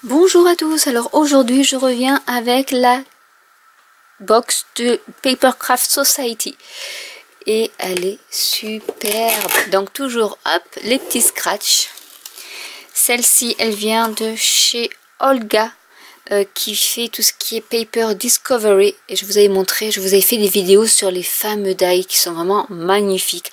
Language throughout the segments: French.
Bonjour à tous, alors aujourd'hui je reviens avec la box de Papercraft Society et elle est superbe. Donc toujours hop les petits scratchs. Celle-ci elle vient de chez Olga qui fait tout ce qui est Paper Discovery et je vous avais montré, je vous avais fait des vidéos sur les fameux die qui sont vraiment magnifiques.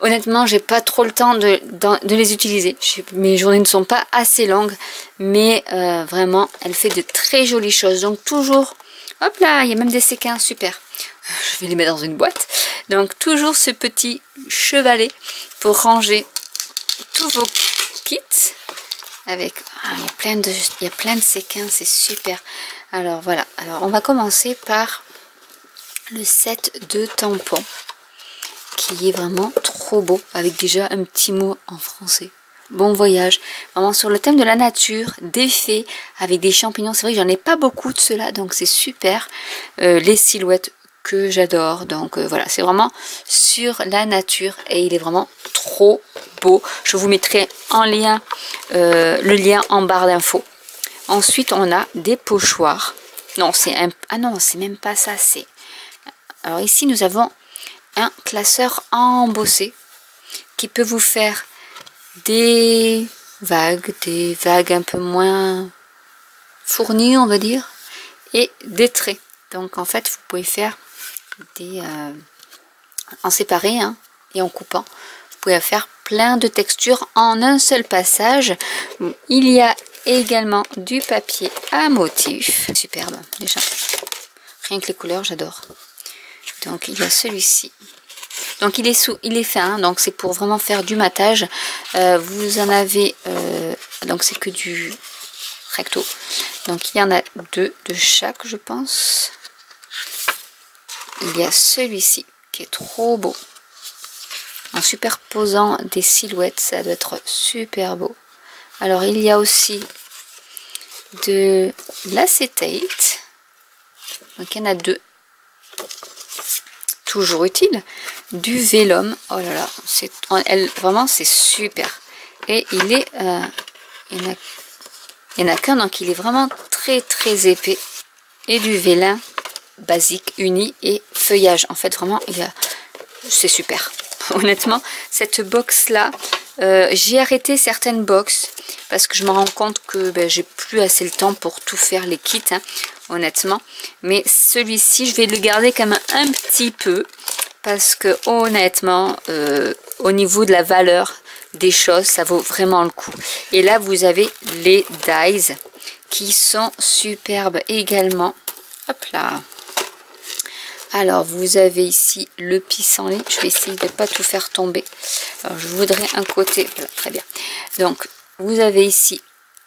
Honnêtement, j'ai pas trop le temps de les utiliser. Mes journées ne sont pas assez longues, mais vraiment, elle fait de très jolies choses. Donc toujours, hop là, il y a même des séquins, super. Je vais les mettre dans une boîte. Donc toujours ce petit chevalet pour ranger tous vos kits. Avec, il y a plein de séquins, c'est super. Alors voilà, alors on va commencer par le set de tampons, qui est vraiment trop beau, avec déjà un petit mot en français. Bon voyage, vraiment sur le thème de la nature, des fées, avec des champignons. C'est vrai que j'en ai pas beaucoup de ceux-là, donc c'est super. Les silhouettes que j'adore, donc voilà, c'est vraiment sur la nature et il est vraiment trop beau. Je vous mettrai en lien le lien en barre d'infos. Ensuite, on a des pochoirs. Non, c'est un... Ah non, c'est même pas ça, c'est... Alors ici, nous avons un classeur embossé qui peut vous faire des vagues un peu moins fournies, on va dire, et des traits. Donc en fait, vous pouvez faire des en séparé hein, et en coupant. Vous pouvez faire plein de textures en un seul passage. Il y a également du papier à motif. Superbe, déjà. Rien que les couleurs, j'adore. Donc il y a celui-ci. Donc il est fin, donc c'est pour vraiment faire du matage. Vous en avez, donc c'est que du recto. Donc il y en a deux de chaque, je pense. Il y a celui-ci qui est trop beau. En superposant des silhouettes, ça doit être super beau. Alors il y a aussi de l'acétate. Donc il y en a deux. Toujours utile. Du vélum. Oh là là, vraiment c'est super. Et il est, il n'y en a qu'un, donc il est vraiment très très épais. Et du vélin basique, uni et feuillage. En fait, vraiment, c'est super. Honnêtement, cette box là, j'ai arrêté certaines box parce que je me rends compte que j'ai plus assez le temps pour tout faire les kits, hein, honnêtement. Mais celui-ci, je vais le garder quand même un petit peu parce que honnêtement, au niveau de la valeur des choses, ça vaut vraiment le coup. Et là, vous avez les dies qui sont superbes également. Hop là. Alors, vous avez ici le pissenlit. Je vais essayer de ne pas tout faire tomber. Alors, je voudrais un côté... Voilà, très bien. Donc, vous avez ici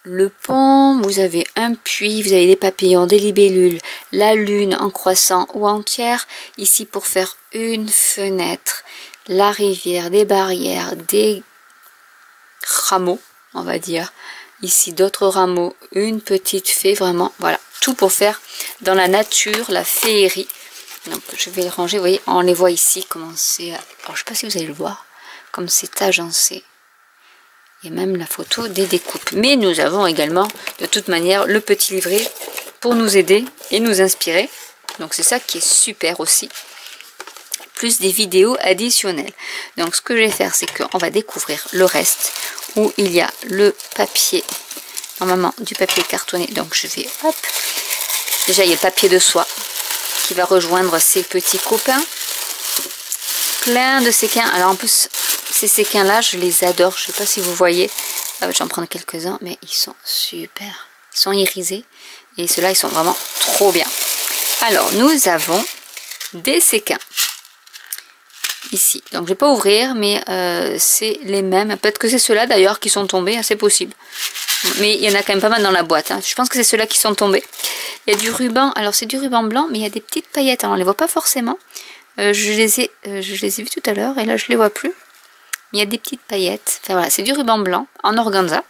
le pont, vous avez un puits, vous avez des papillons, des libellules, la lune en croissant ou entière. Ici, pour faire une fenêtre, la rivière, des barrières, des rameaux, on va dire. Ici, d'autres rameaux, une petite fée, vraiment, voilà. Tout pour faire dans la nature, la féerie. Donc je vais le ranger, vous voyez, on les voit ici, comment c'est, alors je ne sais pas si vous allez le voir, comme c'est agencé. Il y a même la photo des découpes. Mais nous avons également, de toute manière, le petit livret pour nous aider et nous inspirer. Donc c'est ça qui est super aussi. Plus des vidéos additionnelles. Donc ce que je vais faire, c'est qu'on va découvrir le reste, où il y a le papier, normalement du papier cartonné. Donc je vais, hop, déjà il y a le papier de soie, qui va rejoindre ses petits copains. Plein de séquins. Alors en plus, ces séquins là, je les adore. Je sais pas si vous voyez. Je vais en prendre quelques-uns, mais ils sont super. Ils sont irisés. Et ceux-là, ils sont vraiment trop bien. Alors, nous avons des séquins. Ici. Donc, je vais pas ouvrir, mais c'est les mêmes. Peut-être que c'est ceux-là d'ailleurs qui sont tombés. C'est possible. Mais il y en a quand même pas mal dans la boîte. Hein. Je pense que c'est ceux-là qui sont tombés. Il y a du ruban. Alors, c'est du ruban blanc, mais il y a des petites paillettes. Alors, on ne les voit pas forcément. Je les ai vus tout à l'heure. Et là, je ne les vois plus. Il y a des petites paillettes. Enfin, voilà, c'est du ruban blanc en organza.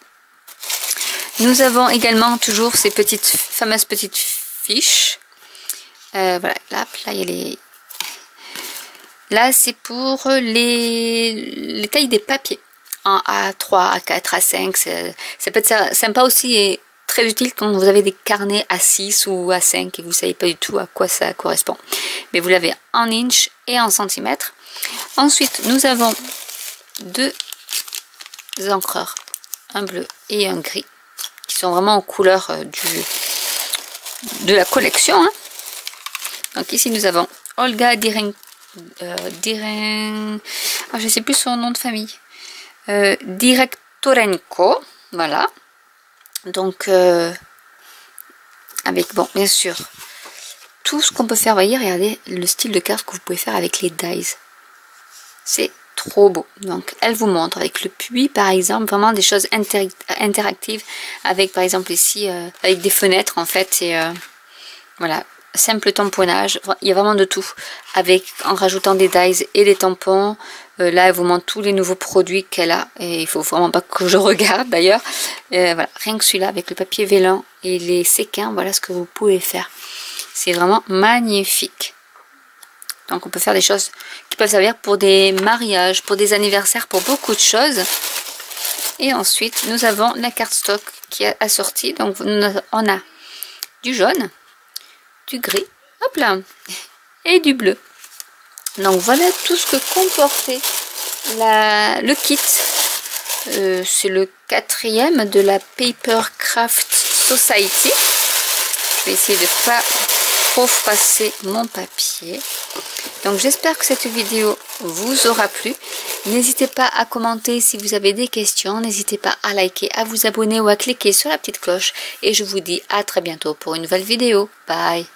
Nous avons également toujours ces fameuses petites fiches. Voilà. Là, il y a les... Là, c'est pour les tailles des papiers. En A3, A4, A5. Ça peut être sympa aussi et très utile quand vous avez des carnets à 6 ou à 5 et vous ne savez pas du tout à quoi ça correspond. Mais vous l'avez en inch et en centimètres. Ensuite, nous avons 2 encreurs, un bleu et un gris, qui sont vraiment aux couleurs de la collection. Hein. Donc ici, nous avons Olga je ne sais plus son nom de famille. Direktorenko, voilà. Donc, avec, bon, bien sûr, tout ce qu'on peut faire. Voyez, regardez le style de carte que vous pouvez faire avec les dies. C'est trop beau. Donc, elle vous montre avec le puits, par exemple, vraiment des choses interactives. Avec, par exemple, ici, avec des fenêtres, en fait. Et voilà, simple tamponnage. Il y a vraiment de tout. Avec, en rajoutant des dies et des tampons. Là, elle vous montre tous les nouveaux produits qu'elle a. Et il faut vraiment pas que je regarde, d'ailleurs. Voilà, rien que celui-là, avec le papier vélin et les séquins, voilà ce que vous pouvez faire. C'est vraiment magnifique. Donc on peut faire des choses qui peuvent servir pour des mariages, pour des anniversaires, pour beaucoup de choses. Et ensuite, nous avons la carte stock qui est assortie. Donc on a du jaune, du gris, hop là, et du bleu. Donc voilà tout ce que comportait le kit. C'est le 4e de la Paper Craft Society. Je vais essayer de ne pas trop froisser mon papier. Donc j'espère que cette vidéo vous aura plu. N'hésitez pas à commenter si vous avez des questions. N'hésitez pas à liker, à vous abonner ou à cliquer sur la petite cloche. Et je vous dis à très bientôt pour une nouvelle vidéo. Bye!